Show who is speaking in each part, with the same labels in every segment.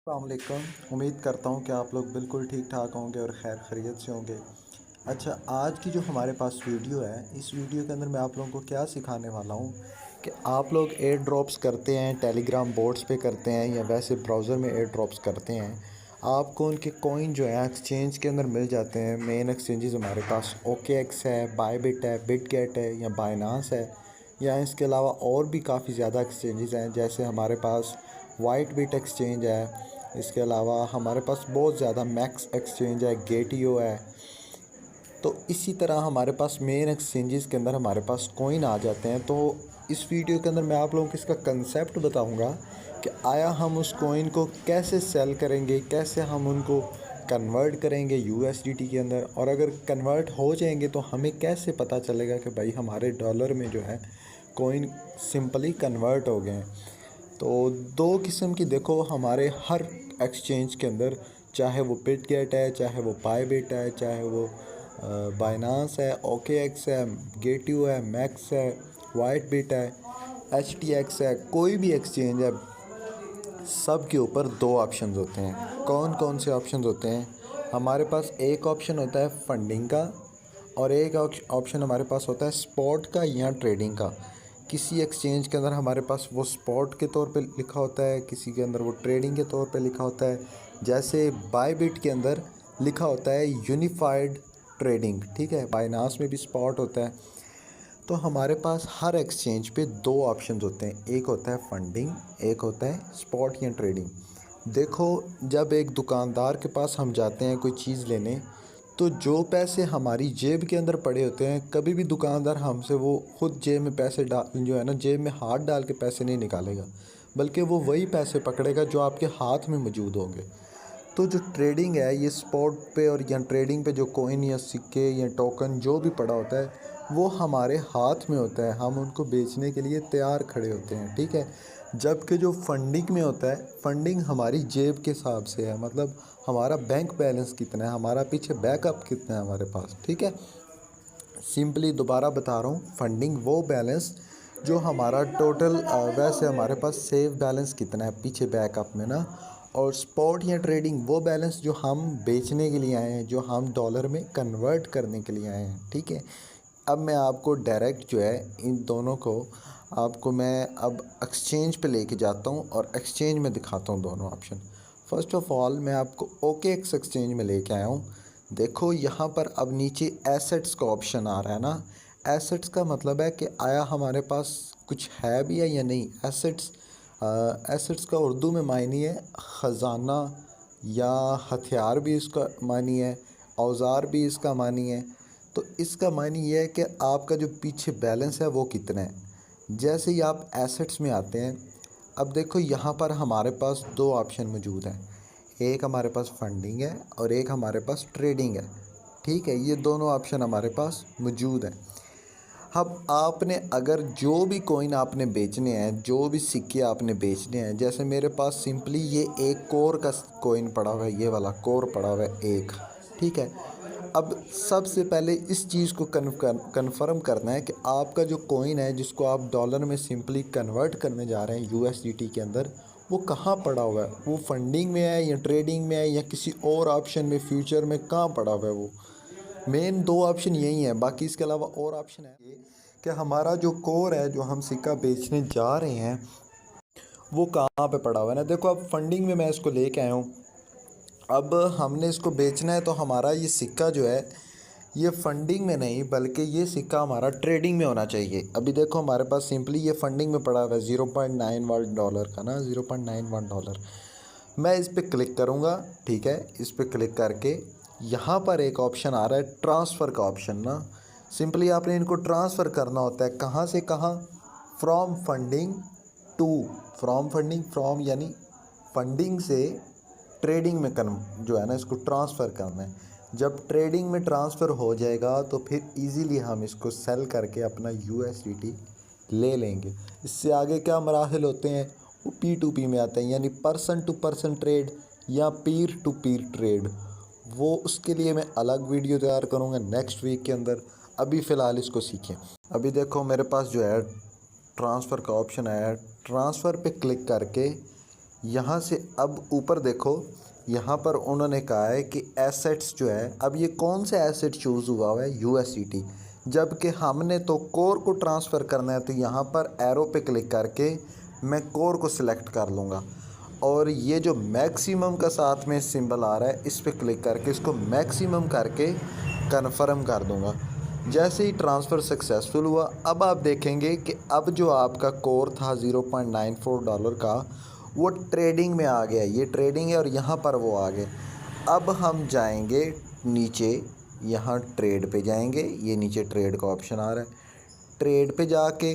Speaker 1: अस्सलामुअलैकुम। उम्मीद करता हूँ कि आप लोग बिल्कुल ठीक ठाक होंगे और खैर खैरियत से होंगे। अच्छा, आज की जो हमारे पास वीडियो है, इस वीडियो के अंदर मैं आप लोगों को क्या सिखाने वाला हूँ कि आप लोग एयर ड्रॉप्स करते हैं, टेलीग्राम बोर्ड्स पे करते हैं या वैसे ब्राउज़र में एयर ड्रॉप्स करते हैं, आपको उनके कॉइन जो है एक्सचेंज के अंदर मिल जाते हैं। मेन एक्सचेंजेस हमारे पास OKX है, बायबिट है, बिटगेट है या बाइनांस है, या इसके अलावा और भी काफ़ी ज़्यादा एक्सचेंजेस हैं। जैसे हमारे पास वाइट बिट एक्सचेंज है, इसके अलावा हमारे पास बहुत ज़्यादा मैक्स एक्सचेंज है, गेटियो है। तो इसी तरह हमारे पास मेन एक्सचेंजेस के अंदर हमारे पास कॉइन आ जाते हैं। तो इस वीडियो के अंदर मैं आप लोगों को इसका कंसेप्ट बताऊंगा कि आया हम उस कॉइन को कैसे सेल करेंगे, कैसे हम उनको कन्वर्ट करेंगे USDT के अंदर, और अगर कन्वर्ट हो जाएंगे तो हमें कैसे पता चलेगा कि भाई हमारे डॉलर में जो है कॉइन सिंपली कन्वर्ट हो गए हैं। तो दो किस्म की देखो हमारे हर एक्सचेंज के अंदर, चाहे वो बिटगेट है, चाहे वो बायबिट है, चाहे वो बाइनांस है, OKX है, गेटियो है, मैक्स है, वाइट बिट है, HTX है, कोई भी एक्सचेंज है, सब के ऊपर दो ऑप्शंस होते हैं। कौन कौन से ऑप्शंस होते हैं? हमारे पास एक ऑप्शन होता है फंडिंग का, और एक ऑप्शन हमारे पास होता है स्पॉट का या ट्रेडिंग का। किसी एक्सचेंज के अंदर हमारे पास वो स्पॉट के तौर पे लिखा होता है, किसी के अंदर वो ट्रेडिंग के तौर पे लिखा होता है। जैसे बायबिट के अंदर लिखा होता है यूनिफाइड ट्रेडिंग, ठीक है। बाइनांस में भी स्पॉट होता है। तो हमारे पास हर एक्सचेंज पे दो ऑप्शंस होते हैं, एक होता है फंडिंग, एक होता है स्पॉट या ट्रेडिंग। देखो, जब एक दुकानदार के पास हम जाते हैं कोई चीज़ लेने, तो जो पैसे हमारी जेब के अंदर पड़े होते हैं, कभी भी दुकानदार हमसे वो खुद जेब में पैसे डाल जो है ना, जेब में हाथ डाल के पैसे नहीं निकालेगा, बल्कि वो वही पैसे पकड़ेगा जो आपके हाथ में मौजूद होंगे। तो जो ट्रेडिंग है, ये स्पॉट पे और या ट्रेडिंग पे जो कॉइन या सिक्के या टोकन जो भी पड़ा होता है, वो हमारे हाथ में होता है, हम उनको बेचने के लिए तैयार खड़े होते हैं, ठीक है। जबकि जो फंडिंग में होता है, फंडिंग हमारी जेब के हिसाब से है, मतलब हमारा बैंक बैलेंस कितना है, हमारा पीछे बैकअप कितना है हमारे पास, ठीक है। सिंपली दोबारा बता रहा हूँ, फंडिंग वो बैलेंस जो हमारा टोटल, वैसे हमारे पास सेव बैलेंस कितना है पीछे बैकअप में ना, और स्पॉट या ट्रेडिंग वो बैलेंस जो हम बेचने के लिए आए हैं, जो हम डॉलर में कन्वर्ट करने के लिए आए हैं, ठीक है। अब मैं आपको डायरेक्ट जो है इन दोनों को आपको मैं अब एक्सचेंज पे लेके जाता हूँ और एक्सचेंज में दिखाता हूँ दोनों ऑप्शन। फ़र्स्ट ऑफ़ ऑल मैं आपको OKX एक्सचेंज में लेके आया हूँ। देखो यहाँ पर अब नीचे एसेट्स का ऑप्शन आ रहा है ना। एसेट्स का मतलब है कि आया हमारे पास कुछ है भी है या नहीं। एसेट्स का उर्दू में मायने है ख़जाना, या हथियार भी इसका मानी है, औज़ार भी इसका मानी है। तो इसका मानी ये है कि आपका जो पीछे बैलेंस है वो कितना है। जैसे ही आप एसेट्स में आते हैं, अब देखो यहाँ पर हमारे पास दो ऑप्शन मौजूद हैं, एक हमारे पास फंडिंग है और एक हमारे पास ट्रेडिंग है, ठीक है। ये दोनों ऑप्शन हमारे पास मौजूद हैं। अब आपने अगर जो भी कॉइन आपने बेचने हैं, जो भी सिक्के आपने बेचने हैं, जैसे मेरे पास सिंपली ये एक कोर का कॉइन पड़ा हुआ है, ये वाला कोर पड़ा हुआ है एक, ठीक है। अब सबसे पहले इस चीज़ को कन्फर्म करना है कि आपका जो कॉइन है, जिसको आप डॉलर में सिंपली कन्वर्ट करने जा रहे हैं USDT के अंदर, वो कहाँ पड़ा हुआ है। वो फंडिंग में है या ट्रेडिंग में है या किसी और ऑप्शन में, फ्यूचर में कहाँ पड़ा हुआ है वो। मेन दो ऑप्शन यही है, बाकी इसके अलावा और ऑप्शन है कि हमारा जो कोर है, जो हम सिक्का बेचने जा रहे हैं, वो कहाँ पे पड़ा हुआ है ना। देखो, अब फंडिंग में मैं इसको लेके आया हूँ। अब हमने इसको बेचना है, तो हमारा ये सिक्का जो है, ये फंडिंग में नहीं बल्कि ये सिक्का हमारा ट्रेडिंग में होना चाहिए। अभी देखो हमारे पास सिंपली ये फंडिंग में पड़ा हुआ है $0.91 का ना, $0.91। मैं इस पर क्लिक करूँगा, ठीक है। इस पर क्लिक करके यहाँ पर एक ऑप्शन आ रहा है ट्रांसफ़र का ऑप्शन ना। सिंपली आपने इनको ट्रांसफ़र करना होता है, कहाँ से कहाँ, from funding to, from funding, from यानी फंडिंग से ट्रेडिंग में जो है ना, इसको ट्रांसफ़र करना है। जब ट्रेडिंग में ट्रांसफ़र हो जाएगा तो फिर इजीली हम इसको सेल करके अपना USDT ले लेंगे। इससे आगे क्या मराहल होते हैं, वो P2P में आते हैं, यानी पर्सन टू पर्सन ट्रेड या पीर टू पीर ट्रेड। वो उसके लिए मैं अलग वीडियो तैयार करूँगा नेक्स्ट वीक के अंदर। अभी फ़िलहाल इसको सीखें। अभी देखो मेरे पास जो है ट्रांसफ़र का ऑप्शन आया है। ट्रांसफ़र पे क्लिक करके यहाँ से अब ऊपर देखो, यहाँ पर उन्होंने कहा है कि एसेट्स जो है, अब ये कौन से एसेट चूज़ हुआ है, यूएसडीटी, जबकि हमने तो कोर को ट्रांसफ़र करना है। तो यहाँ पर एरो पे क्लिक करके मैं कोर को सिलेक्ट कर लूँगा और ये जो मैक्सिमम का साथ में सिंबल आ रहा है इस पर क्लिक करके इसको मैक्सिमम करके कन्फर्म कर दूँगा। जैसे ही ट्रांसफ़र सक्सेसफुल हुआ, अब आप देखेंगे कि अब जो आपका कोर था $0.94 का, वो ट्रेडिंग में आ गया। ये ट्रेडिंग है और यहाँ पर वो आ गए। अब हम जाएंगे नीचे, यहाँ ट्रेड पे जाएंगे, ये नीचे ट्रेड का ऑप्शन आ रहा है। ट्रेड पे जाके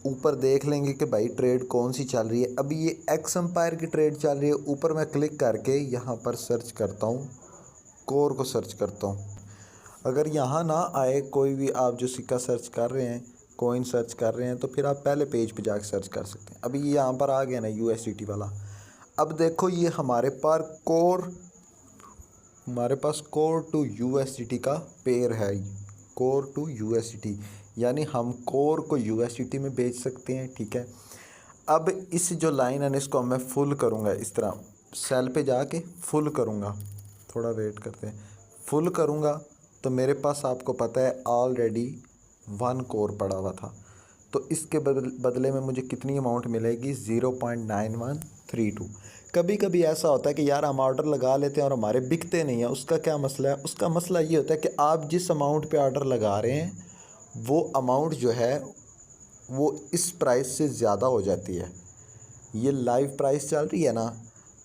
Speaker 1: ऊपर देख लेंगे कि भाई ट्रेड कौन सी चल रही है। अभी ये एक्स एम्पायर की ट्रेड चल रही है। ऊपर मैं क्लिक करके यहाँ पर सर्च करता हूँ, कोर को सर्च करता हूँ। अगर यहाँ ना आए कोई भी, आप जो सिक्का सर्च कर रहे हैं, कॉइन सर्च कर रहे हैं, तो फिर आप पहले पेज पे जाके सर्च कर सकते हैं। अभी ये यहाँ पर आ गया ना यूएसडीटी वाला। अब देखो ये हमारे पास कोर टू यूएसडीटी का पेयर है, कोर टू यूएसडीटी, यानी हम कोर को यूएसडीटी में बेच सकते हैं। ठीक है, अब इस जो लाइन है इसको मैं फुल करूँगा, इस तरह सेल पे जाके फुल करूँगा। थोड़ा वेट करते हैं, फुल करूँगा तो मेरे पास आपको पता है ऑलरेडी 1 कोर पड़ा हुआ था। तो इसके बदले में मुझे कितनी अमाउंट मिलेगी, 0.9132। कभी कभी ऐसा होता है कि यार हम ऑर्डर लगा लेते हैं और हमारे बिकते नहीं हैं। उसका क्या मसला है? उसका मसला ये होता है कि आप जिस अमाउंट पे ऑर्डर लगा रहे हैं वो अमाउंट जो है वो इस प्राइस से ज़्यादा हो जाती है। ये लाइव प्राइस चल रही है ना,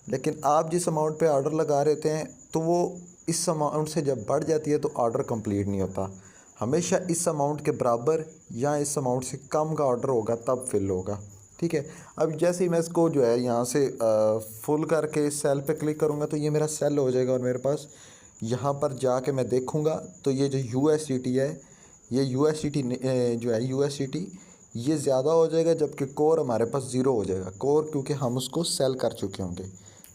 Speaker 1: लेकिन आप जिस अमाउंट पे ऑर्डर लगा रहे हैं तो वो इस अमाउंट से जब बढ़ जाती है तो ऑर्डर कंप्लीट नहीं होता। हमेशा इस अमाउंट के बराबर या इस अमाउंट से कम का ऑर्डर होगा तब फिल होगा। ठीक है, अब जैसे ही मैं इसको जो है यहाँ से फुल करके सेल पे क्लिक करूँगा तो ये मेरा सेल हो जाएगा और मेरे पास यहाँ पर जाके मैं देखूँगा तो ये जो यूएसडीटी है, ये यूएसडीटी जो है यूएसडीटी ये ज़्यादा हो जाएगा, जबकि कोर हमारे पास ज़ीरो हो जाएगा। कोर क्योंकि हम उसको सेल कर चुके होंगे।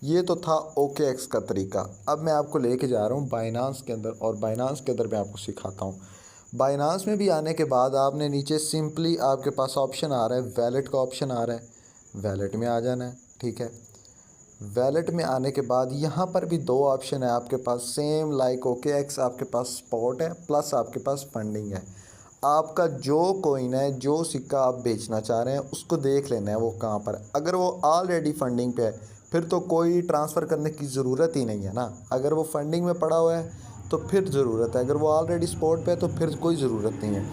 Speaker 1: ये तो था OKX का तरीका। अब मैं आपको लेके जा रहा हूँ बाइनांस के अंदर, और बाइनांस के अंदर मैं आपको सिखाता हूँ। बाइनांस में भी आने के बाद आपने नीचे सिंपली आपके पास ऑप्शन आ रहा है, वैलेट का ऑप्शन आ रहा है, वैलेट में आ जाना है। ठीक है, वैलेट में आने के बाद यहाँ पर भी 2 ऑप्शन है आपके पास, सेम लाइक OKX। आपके पास स्पॉट है प्लस आपके पास फंडिंग है। आपका जो कॉइन है, जो सिक्का आप बेचना चाह रहे हैं उसको देख लेना है वो कहाँ पर है। अगर वो ऑलरेडी फंडिंग पे है फिर तो कोई ट्रांसफ़र करने की ज़रूरत ही नहीं है ना। अगर वो फंडिंग में पड़ा हुआ है तो फिर ज़रूरत है, अगर वो ऑलरेडी स्पॉट पे है तो फिर कोई ज़रूरत नहीं है।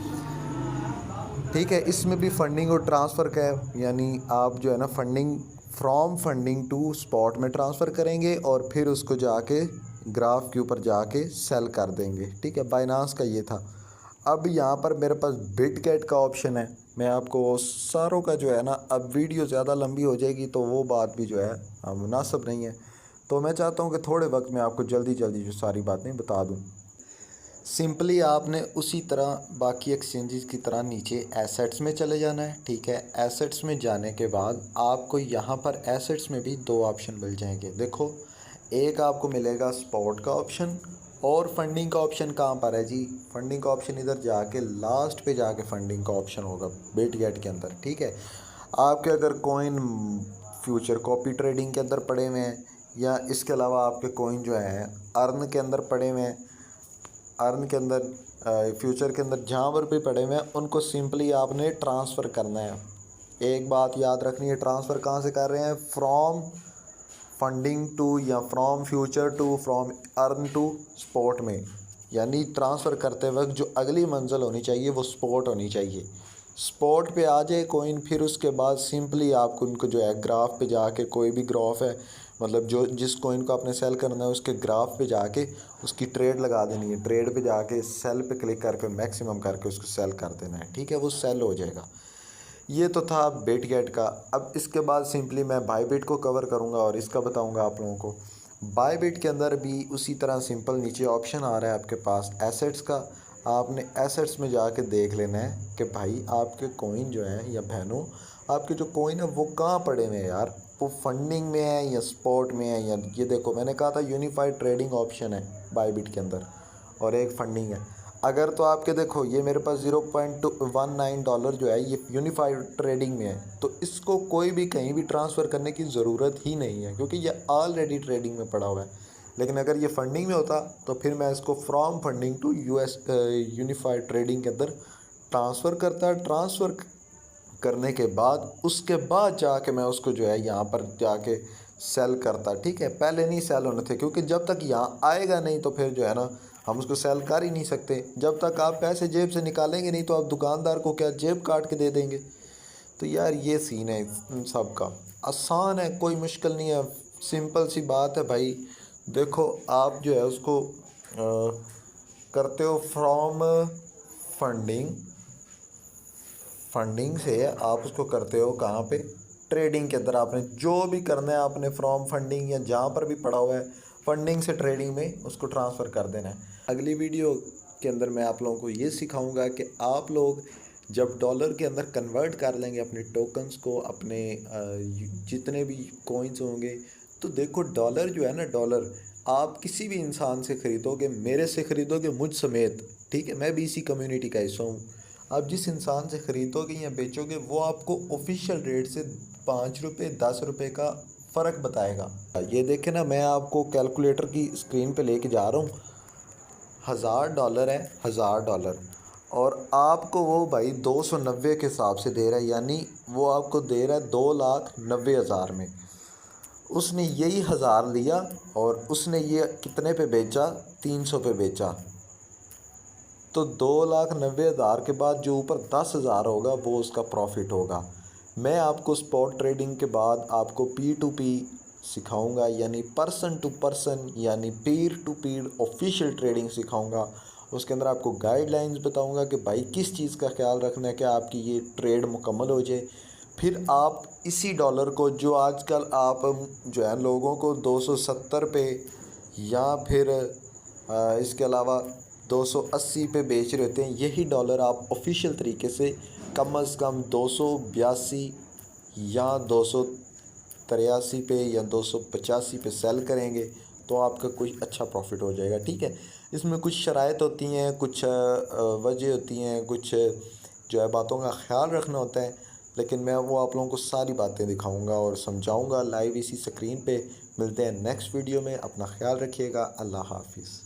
Speaker 1: ठीक है, इसमें भी फंडिंग और ट्रांसफ़र का है, यानी आप जो है ना फंडिंग टू स्पॉट में ट्रांसफ़र करेंगे और फिर उसको जाके ग्राफ के ऊपर जाके सेल कर देंगे। ठीक है, बाइनांस का ये था। अब यहाँ पर मेरे पास बिटगेट का ऑप्शन है। मैं आपको सारों का जो है ना, अब वीडियो ज़्यादा लंबी हो जाएगी तो वो बात भी जो है मुनासिब नहीं है। तो मैं चाहता हूँ कि थोड़े वक्त में आपको जल्दी जल्दी जो सारी बातें बता दूँ। सिंपली आपने उसी तरह बाकी एक्सचेंजेस की तरह नीचे एसेट्स में चले जाना है। ठीक है, एसेट्स में जाने के बाद आपको यहाँ पर एसेट्स में भी 2 ऑप्शन मिल जाएंगे। देखो, एक आपको मिलेगा स्पॉट का ऑप्शन और फंडिंग का ऑप्शन कहाँ पर है जी? फंडिंग का ऑप्शन इधर जाके लास्ट पे जाके फंडिंग का ऑप्शन होगा बिटगेट के अंदर। ठीक है, आपके अगर कॉइन फ्यूचर कॉपी ट्रेडिंग के अंदर पड़े हुए हैं या इसके अलावा आपके कॉइन जो है अर्न के अंदर पड़े हुए हैं, अर्न के अंदर फ्यूचर के अंदर जहाँ पर भी पड़े हुए हैं उनको सिंपली आपने ट्रांसफ़र करना है। एक बात याद रखनी है, ट्रांसफ़र कहाँ से कर रहे हैं? फ्रॉम फंडिंग टू या from future to from earn to spot में, यानी ट्रांसफ़र करते वक्त जो अगली मंजिल होनी चाहिए वो स्पॉट होनी चाहिए। स्पॉट पे आ जाए कोइन, फिर उसके बाद सिंपली आपको उनको जो है ग्राफ पे जाके, कोई भी ग्राफ है मतलब जो जिस कोइन को आपने सेल करना है उसके ग्राफ पे जाके उसकी ट्रेड लगा देनी है। ट्रेड पे जाके सेल पे क्लिक करके मैक्सिमम करके उसको सेल कर देना है। ठीक है, वो सेल हो जाएगा। ये तो था बिटगेट का। अब इसके बाद सिंपली मैं बायबिट को कवर करूँगा और इसका बताऊँगा आप लोगों को। बायबिट के अंदर भी उसी तरह सिंपल नीचे ऑप्शन आ रहा है आपके पास एसेट्स का। आपने एसेट्स में जाके देख लेना है कि भाई आपके कॉइन जो है या बहनों आपके जो कॉइन है वो कहाँ पड़े हुए हैं यार, वो फंडिंग में है या स्पॉट में है। या ये देखो, मैंने कहा था यूनिफाइड ट्रेडिंग ऑप्शन है बायबिट के अंदर और एक फंडिंग है। अगर तो आपके देखो ये मेरे पास $0.19 जो है ये यूनिफाइड ट्रेडिंग में है, तो इसको कोई भी कहीं भी ट्रांसफ़र करने की ज़रूरत ही नहीं है क्योंकि ये ऑलरेडी ट्रेडिंग में पड़ा हुआ है। लेकिन अगर ये फंडिंग में होता तो फिर मैं इसको from funding to US unified trading के अंदर ट्रांसफ़र करता। ट्रांसफ़र करने के बाद उसके बाद जाके मैं उसको जो है यहाँ पर जाके सेल करता। ठीक है, पहले नहीं सेल होने थे क्योंकि जब तक यहाँ आएगा नहीं तो फिर जो है ना हम उसको सेल कर ही नहीं सकते। जब तक आप पैसे जेब से निकालेंगे नहीं तो आप दुकानदार को क्या जेब काट के दे देंगे। तो यार ये सीन है इन सब का। आसान है, कोई मुश्किल नहीं है, सिंपल सी बात है भाई। देखो आप जो है उसको करते हो फ्रॉम फंडिंग, फंडिंग से आप उसको करते हो कहाँ पे, ट्रेडिंग के अंदर। आपने जो भी करना है आपने फ्रॉम फंडिंग या जहाँ पर भी पड़ा हुआ है फंडिंग से ट्रेडिंग में उसको ट्रांसफ़र कर देना है। अगली वीडियो के अंदर मैं आप लोगों को ये सिखाऊंगा कि आप लोग जब डॉलर के अंदर कन्वर्ट कर लेंगे अपने टोकन्स को, अपने जितने भी कॉइन्स होंगे, तो देखो डॉलर जो है ना, डॉलर आप किसी भी इंसान से ख़रीदोगे, मेरे से ख़रीदोगे, मुझ समेत, ठीक है, मैं भी इसी कम्युनिटी का हिस्सा हूँ। आप जिस इंसान से ख़रीदोगे या बेचोगे वो आपको ऑफिशियल रेट से 5 रुपये 10 रुपये का फ़र्क बताएगा। ये देखें ना, मैं आपको कैलकुलेटर की स्क्रीन पे लेके जा रहा हूँ। $1000 है, $1000, और आपको वो भाई 290 के हिसाब से दे रहा है, यानी वो आपको दे रहा है 2,90,000 में। उसने यही 1000 लिया और उसने ये कितने पे बेचा, 300 पे बेचा। तो 2,90,000 के बाद जो ऊपर 10,000 होगा वो उसका प्रॉफिट होगा। मैं आपको स्पॉट ट्रेडिंग के बाद आपको P2P सिखाऊंगा, यानी पर्सन टू पर्सन, यानी पीर टू पीर ऑफिशियल ट्रेडिंग सिखाऊंगा। उसके अंदर आपको गाइडलाइंस बताऊंगा कि भाई किस चीज़ का ख्याल रखना है कि आपकी ये ट्रेड मुकम्मल हो जाए। फिर आप इसी डॉलर को जो आजकल आप जो है लोगों को 270 पे या फिर इसके अलावा 280 पे बेच रहे होते हैं, यही डॉलर आप ऑफिशियल तरीके से कम से कम 282 या 283 पे या 285 पे सेल करेंगे तो आपका कोई अच्छा प्रॉफिट हो जाएगा। ठीक है, इसमें कुछ शराइत होती हैं, कुछ वजह होती हैं, कुछ जो है बातों का ख्याल रखना होता है, लेकिन मैं वो आप लोगों को सारी बातें दिखाऊंगा और समझाऊंगा लाइव इसी स्क्रीन पे। मिलते हैं नेक्स्ट वीडियो में, अपना ख्याल रखिएगा। अल्लाह हाफिज़।